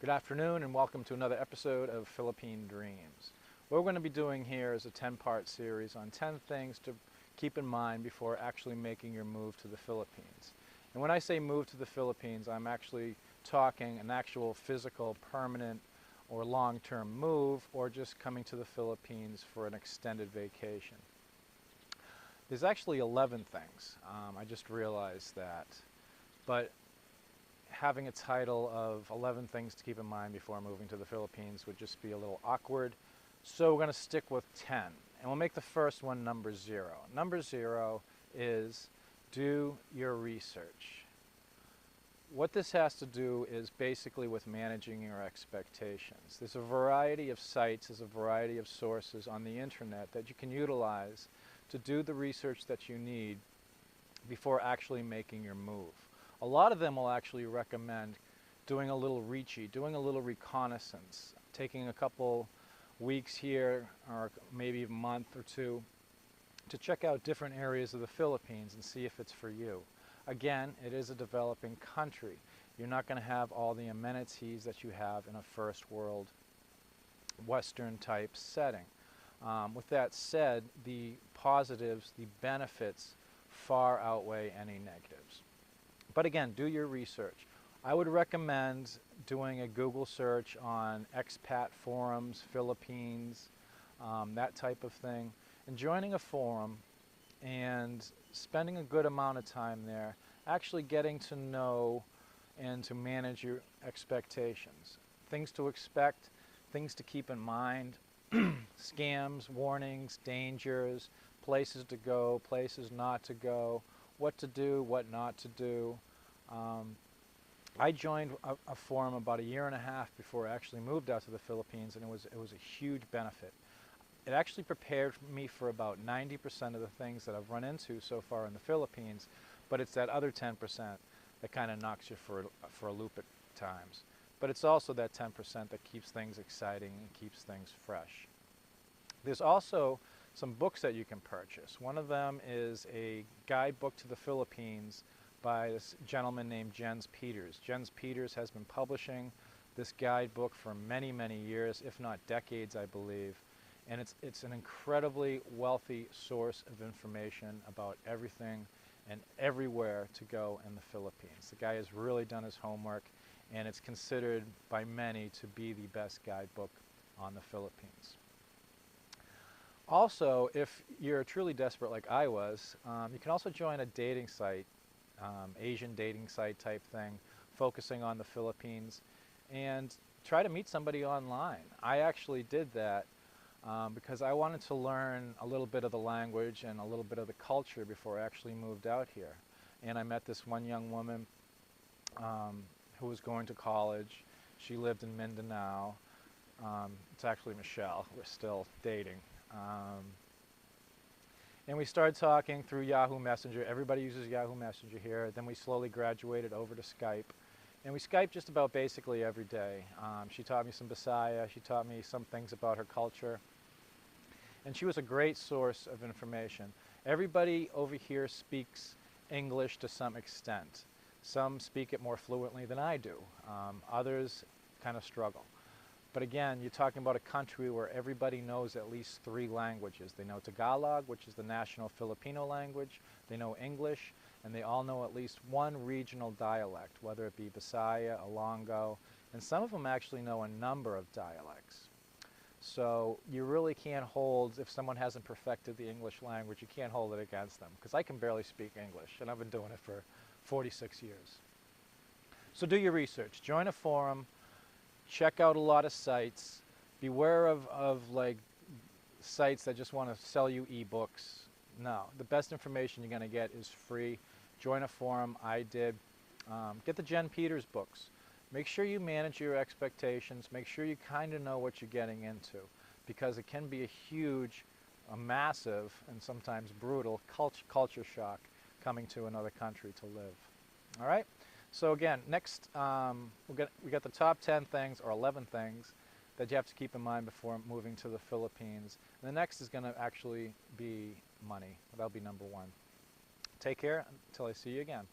Good afternoon and welcome to another episode of Philippine Dreams. What we're going to be doing here is a 10-part series on 10 things to keep in mind before actually making your move to the Philippines. And when I say move to the Philippines, I'm actually talking an actual physical, permanent, or long-term move, or just coming to the Philippines for an extended vacation. There's actually 11 things. I just realized that. But having a title of 11 things to keep in mind before moving to the Philippines would just be a little awkward. So we're going to stick with 10. And we'll make the first one number 0. Number 0 is do your research. What this has to do is basically with managing your expectations. There's a variety of sites, there's a variety of sources on the internet that you can utilize to do the research that you need before actually making your move. A lot of them will actually recommend doing a little reachy, doing a little reconnaissance, taking a couple weeks here or maybe a month or two to check out different areas of the Philippines and see if it's for you. Again, it is a developing country. You're not going to have all the amenities that you have in a first world Western type setting. With that said, the positives, the benefits far outweigh any negatives. But again, do your research. I would recommend doing a Google search on Expat Forums, Philippines, that type of thing, and joining a forum and spending a good amount of time there, actually getting to know and to manage your expectations. Things to expect, things to keep in mind, scams, warnings, dangers, places to go, places not to go, what to do, what not to do. I joined a forum about a year and a half before I actually moved out to the Philippines, and it was a huge benefit. It actually prepared me for about 90% of the things that I've run into so far in the Philippines, but it's that other 10% that kind of knocks you for a loop at times. But it's also that 10% that keeps things exciting and keeps things fresh. There's also some books that you can purchase. One of them is a guidebook to the Philippines by this gentleman named Jens Peters. Jens Peters has been publishing this guidebook for many, many years, if not decades, I believe. And it's an incredibly wealthy source of information about everything and everywhere to go in the Philippines. The guy has really done his homework, and it's considered by many to be the best guidebook on the Philippines. Also, if you're truly desperate like I was, you can also join a dating site, Asian dating site type thing, focusing on the Philippines, and try to meet somebody online. I actually did that because I wanted to learn a little bit of the language and a little bit of the culture before I actually moved out here. And I met this one young woman who was going to college. She lived in Mindanao. It's actually Michelle. We're still dating. And we started talking through Yahoo Messenger. Everybody uses Yahoo Messenger here. Then we slowly graduated over to Skype. And we Skyped just about basically every day. She taught me some Bisaya. She taught me some things about her culture. And she was a great source of information. Everybody over here speaks English to some extent. Some speak it more fluently than I do. Others kind of struggle. But again, you're talking about a country where everybody knows at least 3 languages. They know Tagalog, which is the national Filipino language. They know English, and they all know at least one regional dialect, whether it be Bisaya, Ilonggo, and some of them actually know a number of dialects. So you really can't hold, if someone hasn't perfected the English language, you can't hold it against them, because I can barely speak English, and I've been doing it for 46 years. So do your research. Join a forum. Check out a lot of sites. Beware of like sites that just want to sell you ebooks. No, the best information you're going to get is free. Join a forum. I did. Get the Jen Peters books. Make sure you manage your expectations. Make sure you kind of know what you're getting into, because it can be a huge, a massive, and sometimes brutal culture shock coming to another country to live. All right? So again, next we got the top 10 things or 11 things that you have to keep in mind before moving to the Philippines. And the next is going to actually be money. That'll be number 1. Take care until I see you again.